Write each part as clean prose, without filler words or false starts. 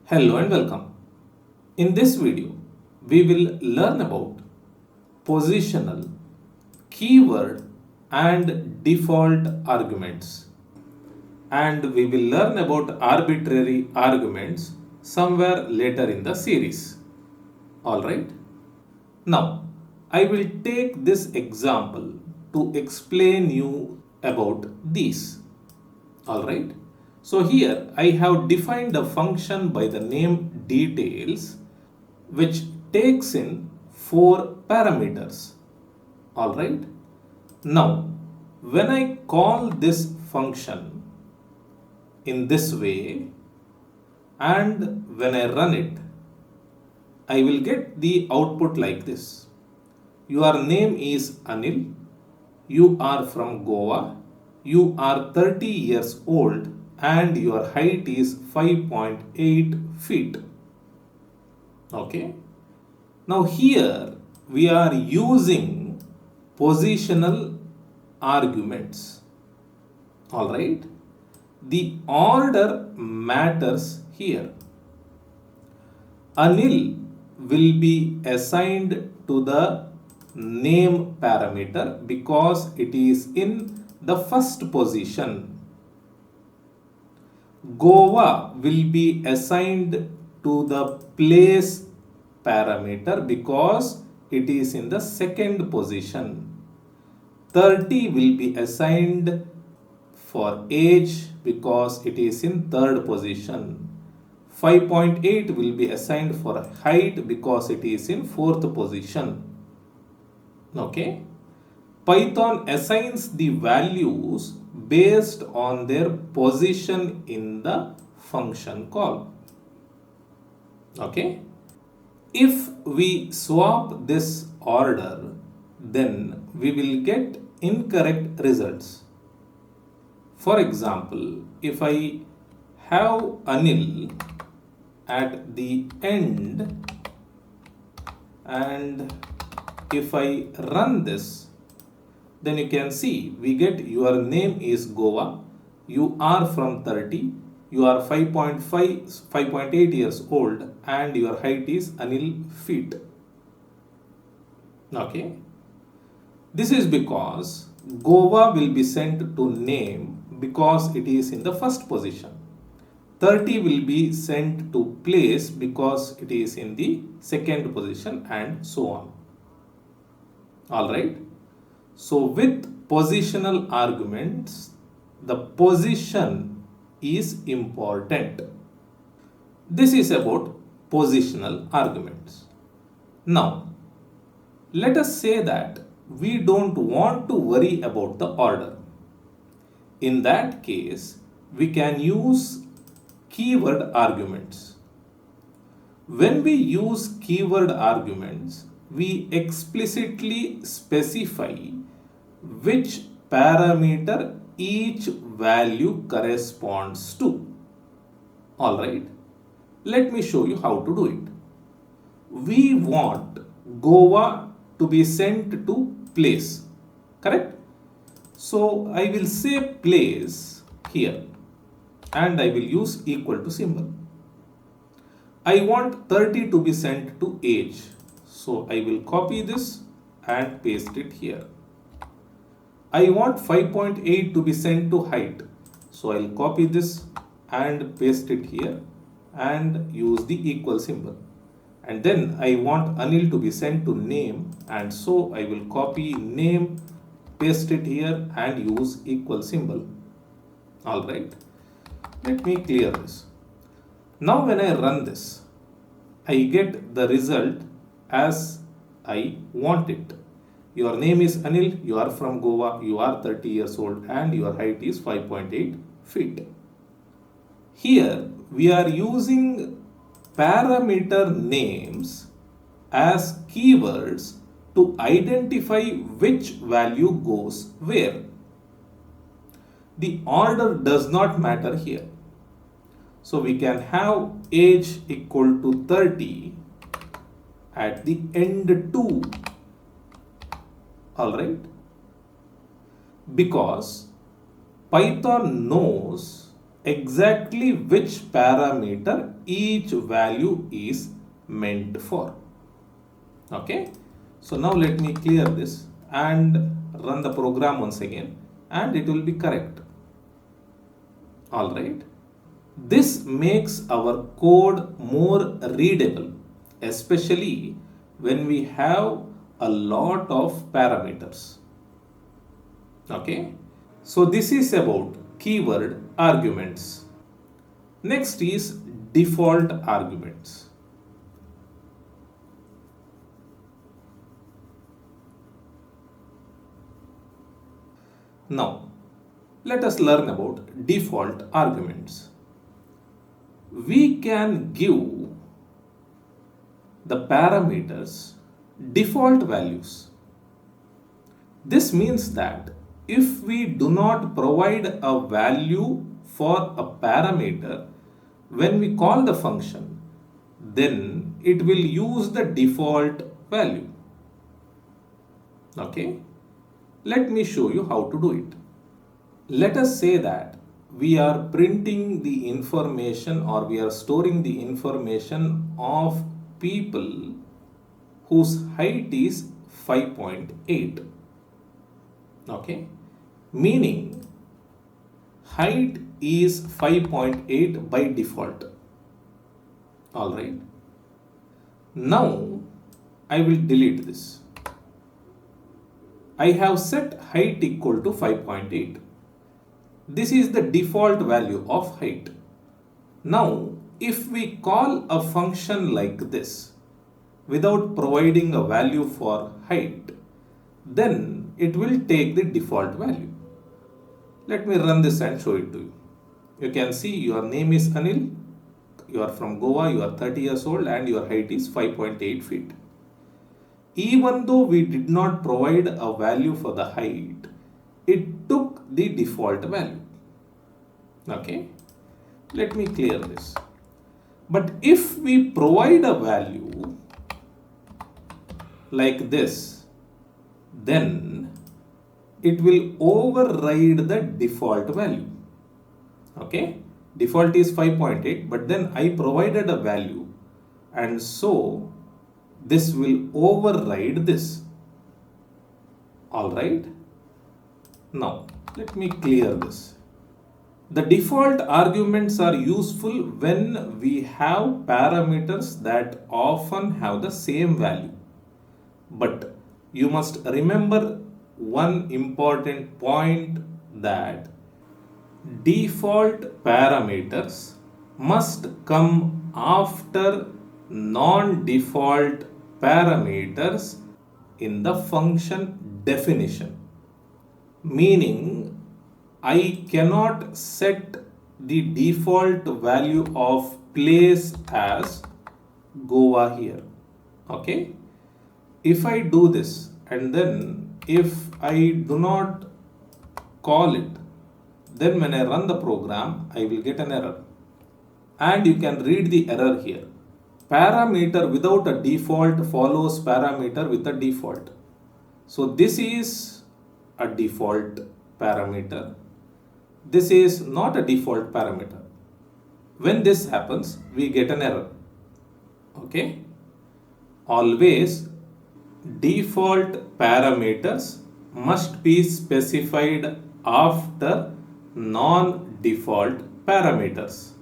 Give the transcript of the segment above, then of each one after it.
Hello and welcome. In this video, we will learn about positional, keyword and default arguments. And we will learn about arbitrary arguments somewhere later in the series. Alright. Now, I will take this example to explain you about these. Alright. So here I have defined a function by the name details which takes in 4 parameters. Alright. Now when I call this function in this way and when I run it, I will get the output like this. Your name is Anil. You are from Goa. You are 30 years old and your height is 5.8 feet. Okay. Now here we are using positional arguments. Alright. The order matters here. Anil will be assigned to the name parameter because it is in the first position. Goa will be assigned to the place parameter because it is in the second position. 30 will be assigned for age because it is in third position. 5.8 will be assigned for height because it is in fourth position. Okay. Python assigns the values based on their position in the function call. Okay. If we swap this order, then we will get incorrect results. For example, if I have Anil at the end and if I run this, then you can see we get your name is Goa, you are from 30, you are 5.8 years old and your height is Anil feet. Okay. This is because Goa will be sent to name because it is in the first position. 30 will be sent to place because it is in the second position and so on. Alright. So with positional arguments, the position is important. This is about positional arguments. Now, let us say that we don't want to worry about the order. In that case, we can use keyword arguments. When we use keyword arguments, we explicitly specify which parameter each value corresponds to. Alright, let me show you how to do it. We want Goa to be sent to place, correct? So I will say place here and I will use equal to symbol. I want 30 to be sent to age. So I will copy this and paste it here. I want 5.8 to be sent to height. So I'll copy this and paste it here and use the equal symbol. And then I want Anil to be sent to name and so I will copy name, paste it here and use equal symbol. Alright. Let me clear this. Now when I run this, I get the result as I want it. Your name is Anil, you are from Goa, you are 30 years old and your height is 5.8 feet. Here we are using parameter names as keywords to identify which value goes where. The order does not matter here. So we can have age equal to 30 at the end too. Alright. Because Python knows exactly which parameter each value is meant for. Okay, so now let me clear this and run the program once again, and it will be correct. All right, this makes our code more readable, especially when we have a lot of parameters. Okay, so this is about keyword arguments. Next is default arguments. Now, let us learn about default arguments. We can give the parameters default values. This means that if we do not provide a value for a parameter when we call the function, then it will use the default value. Okay, let me show you how to do it. Let us say that we are printing the information, or we are storing the information of people whose height is 5.8. Okay, meaning height is 5.8 by default. All right, now I will delete this. I have set height equal to 5.8. This is the default value of height. Now, if we call a function like this without providing a value for height, then it will take the default value. Let me run this and show it to you. You can see your name is Anil, you are from Goa, you are 30 years old, and your height is 5.8 feet. Even though we did not provide a value for the height, it took the default value. Okay, let me clear this. But if we provide a value like this, then it will override the default value. Okay, default is 5.8, but then I provided a value, and so this will override this. All right, now let me clear this. The default arguments are useful when we have parameters that often have the same value. But you must remember one important point, that default parameters must come after non-default parameters in the function definition. Meaning, I cannot set the default value of place as Goa here. Okay, if I do this and then if I do not call it, then when I run the program, I will get an error. And you can read the error here. Parameter without a default follows parameter with a default. So this is a default parameter. This is not a default parameter. When this happens, we get an error. Okay, always default parameters must be specified after non-default parameters.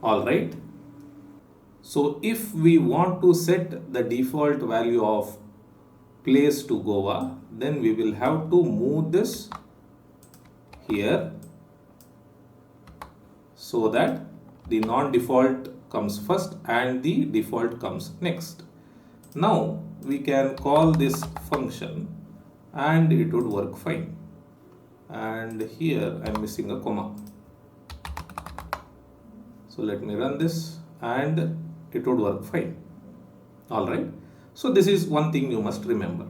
All right, so if we want to set the default value of place to Goa, then we will have to move this here so that the non-default comes first and the default comes next. Now we can call this function and it would work fine. And here I am missing a comma. So let me run this and it would work fine. All right. So this is one thing you must remember.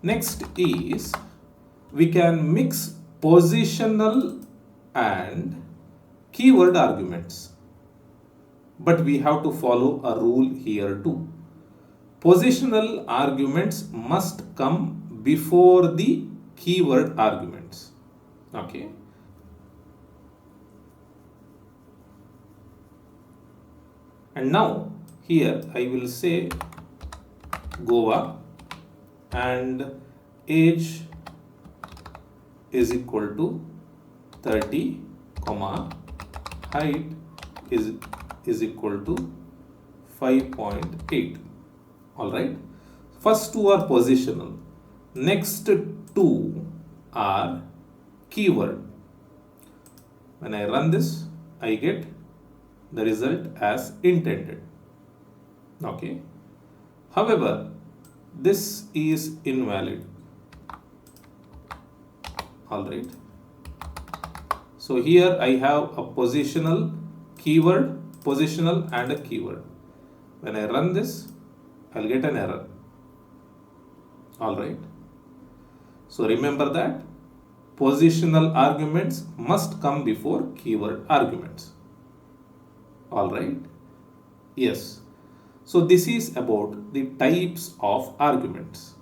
Next is we can mix positional and keyword arguments. But we have to follow a rule here too. Positional arguments must come before the keyword arguments. Okay. And now here I will say Goa and age is equal to 30, comma, height is equal to 5.8. All right. First two are positional. Next two are keyword. When I run this, I get the result as intended. Okay. However, this is invalid. All right. So here I have a positional keyword, positional and a keyword. When I run this, I'll get an error. All right. So remember that positional arguments must come before keyword arguments. All right. Yes. So this is about the types of arguments.